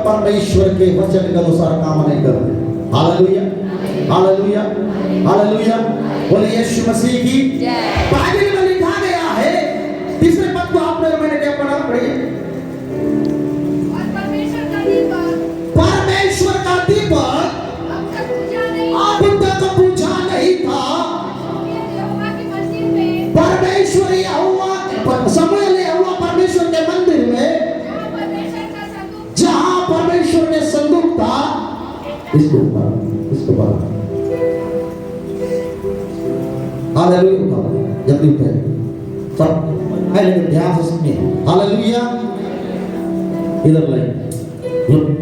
परमेश्वर के वचन के अनुसार काम नहीं करते। Hallelujah, hallelujah, hallelujah. बोले यीशु मसीह की जय। बाइबल में लिखा गया है, तीसरे पद को आपने और मैंने क्या पढ़ा? पढ़िए। परमेश्वर का दीपक अब तक पूछा नहीं था। परमेश्वर यहोवा, शमूएल यहोवा परमेश्वर के मंदिर में, जहां परमेश्वर के संदूक था, इसको बात हालेलुया, जल्दी उठे सब पहले ध्यान से सुनिए। हालेलुया, इधर लाइए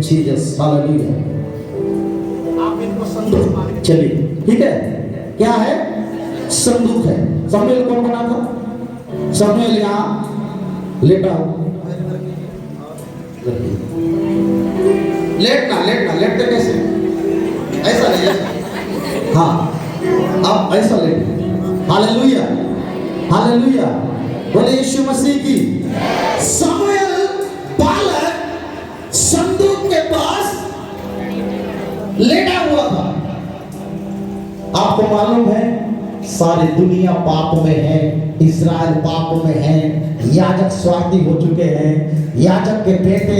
जीसस, हालेलुया। आप इनको संदूक मान चलिए, ठीक है। क्या है? संदूक है। शमूएल कौन बना था? शमूएल यहाँ लेटा लेटते कैसे? ऐसा नहीं, ऐसा। हाँ, अब ऐसा लेटे। Hallelujah, hallelujah. बोले यीशु मसीह की। शमूएल बालक संदूक के पास लेटा हुआ था। आपको मालूम है सारी दुनिया पाप में है, इस्राएल पाप में है, याजक स्वार्थी हो चुके हैं, याजक के बेटे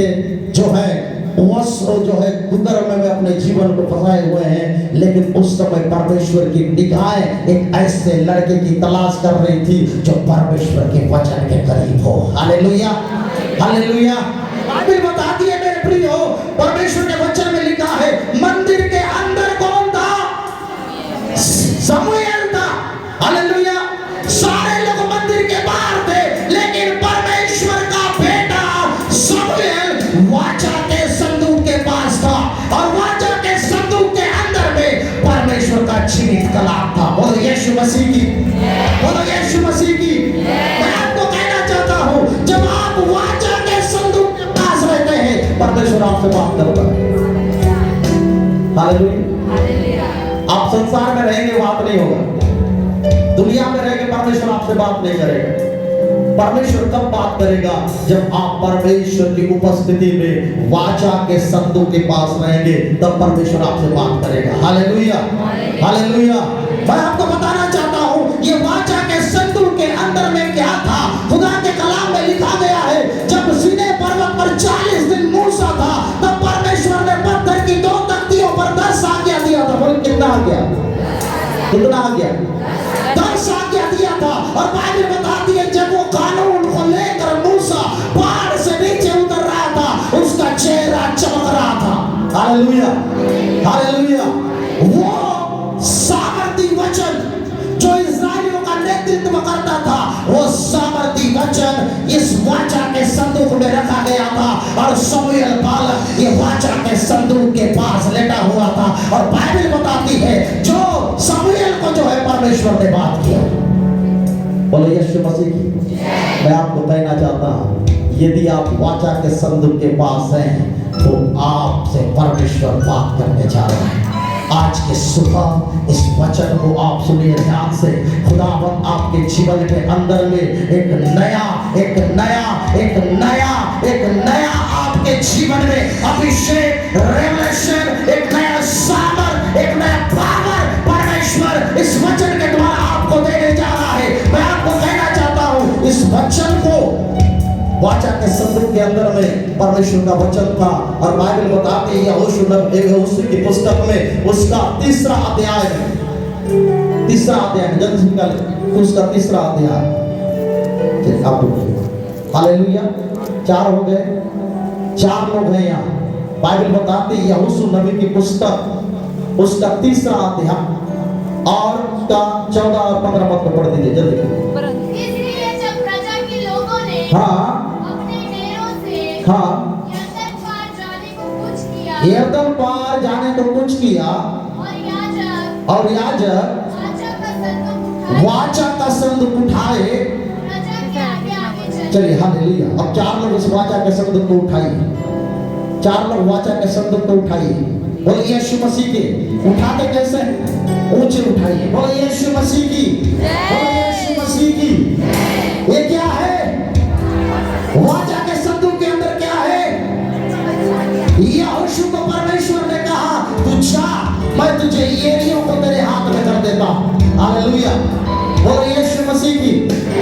जो है वो जो है कुकर्म में अपने जीवन को फंसाए हुए हैं। लेकिन उस समय परमेश्वर की निगाहें एक ऐसे लड़के की तलाश कर रही थी जो परमेश्वर के वचन के करीब हो। Hallelujah, hallelujah. बाइबल बताती है मेरे प्रियो, परमेश्वर के वचन में लिखा है मंदिर के अंदर कौन था? शमूएल था। हालेलुया। सारे लोग मंदिर के बाहर थे, लेकिन परमेश्वर का बेटा शमूएल वाचा के संदूक के पास था, और वाचा के संदूक के अंदर में परमेश्वर का जीवित कलाम था। बोलो यीशु मसीह की, बोलो यीशु मसीह की। मैं आपको कहना चाहता हूं, जब आप वाचा के संदूक के पास रहते हैं, परमेश्वर आपसे बात करता है। हालेलुया। आप संसार में रहेंगे बात नहीं होगा, दुनिया में रहेंगे परमेश्वर आपसे बात नहीं करेगा। परमेश्वर कब बात करेगा? जब आप परमेश्वर की उपस्थिति में वाचा के संदूक के पास रहेंगे, तब परमेश्वर आपसे बात करेगा। Hallelujah, hallelujah. मैं आपको बताना चाहता हूं, ये वाचा के संदूक के अंदर में क्या था? खुदा के कलाम में लिखा गया है, जब सीनै पर्वत पर 40 दिन मूसा था, तब परमेश्वर ने पत्थर की 2 तख्तियों पर 10 आज्ञा दिया था। बोल कितना आ गया? कितना आ गया? 10 आज्ञा दिया था। और बाइबल बताती है जब वो कानून को लेकर मूसा पहाड़ से नीचे उतर रहा था, उसका चेहरा चमक रहा था। Hallelujah, hallelujah. वो सामर्थी वचन जो इस्राएलियों का नेतृत्व करता था, वो सामर्थी वचन इस वाचा के संदूक में रखा गया था। और शमूएल बालक ये वाचा के संदूक के पास लेटा हुआ था। और बाइबल बताती है जो शमूएल को जो है परमेश्वर ने बात किया। बोलो यीशु मसीह की। मैं आपको कहना चाहता हूं, यदि आप वाचा के संदूक के पास हैं, तो आपसे परमेश्वर बात करने जा रहा है। आज के सुबह इस वचन को आप सुनिए ध्यान से। खुदावंद आपके जीवन के अंदर में एक नया आपके जीवन में अभिषेक, रेवलेशन, एक नया सामर्थ, एक नया पावर परमेश्वर इस वचन के द्वारा आपको देने जा रहा है। मैं आपको कहना चाहता हूं, इस वचन को वाचा के संदूक के अंदर में परमेश्वर का वचन था। और बाइबल बताती है यहोशू की पुस्तक में उसका 3रा अध्याय में, 3रा अध्याय में जल्दी निकाले, उसका 3रा अध्याय। आप हालेलुया। 4 हो गए, 4 लोग हैं यहाँ। बाइबल बताती है यहोशू नबी की पुस्तक उसका 3रा अध्याय और उसका 14 और 15 पद को पढ़ दीजिए जल्दी। हाँ, हाँ, यरदन पार जाने को कुछ किया, और याजक वाचा का संदूक उठाए। चलिए हालेलुया। अब 4 लोग इस वाचा के संदूक को उठाइए, 4 लोग वाचा के संदूक को उठाइए। बोले यीशु मसीह के। उठाते कैसे? ऊंचे उठाइए। बोले यीशु मसीह की, बोले यीशु मसीह की। ये क्या है? वाचा के संदूक के अंदर क्या है? तुझे एरियों को तेरे हाथ में कर देता। हालेलुया, बोलो यीशु मसीह की।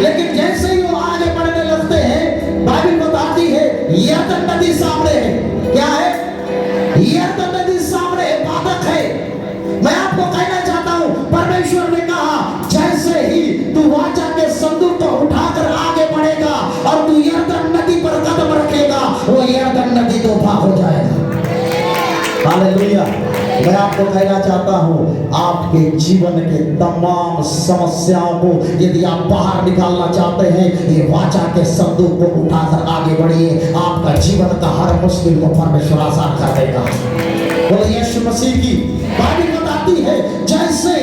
लेकिन जैसे ही वो आगे बढ़ने लगते हैं, बाइबल बताती है यरदन नदी सामने है। क्या है? यरदन नदी सामने है, बाधक है। मैं आपको कहना चाहता हूं, परमेश्वर ने कहा जैसे ही तू वाचा के संदूक को उठाकर आगे बढ़ेगा और तू यरदन नदी पर कदम रखेगा, वो यरदन नदी तो पार हो जाएगा। हालेलुया, मैं आपको कहना चाहता हूं, आपके जीवन के तमाम समस्याओं को यदि आप बाहर निकालना चाहते हैं, ये वाचा के संदूक को उठाकर आगे बढ़िए। आपका जीवन का हर मुश्किल को परमेश्वर आसान कर देगा। बोलो यीशु मसीह की। बाइबल बताती है जैसे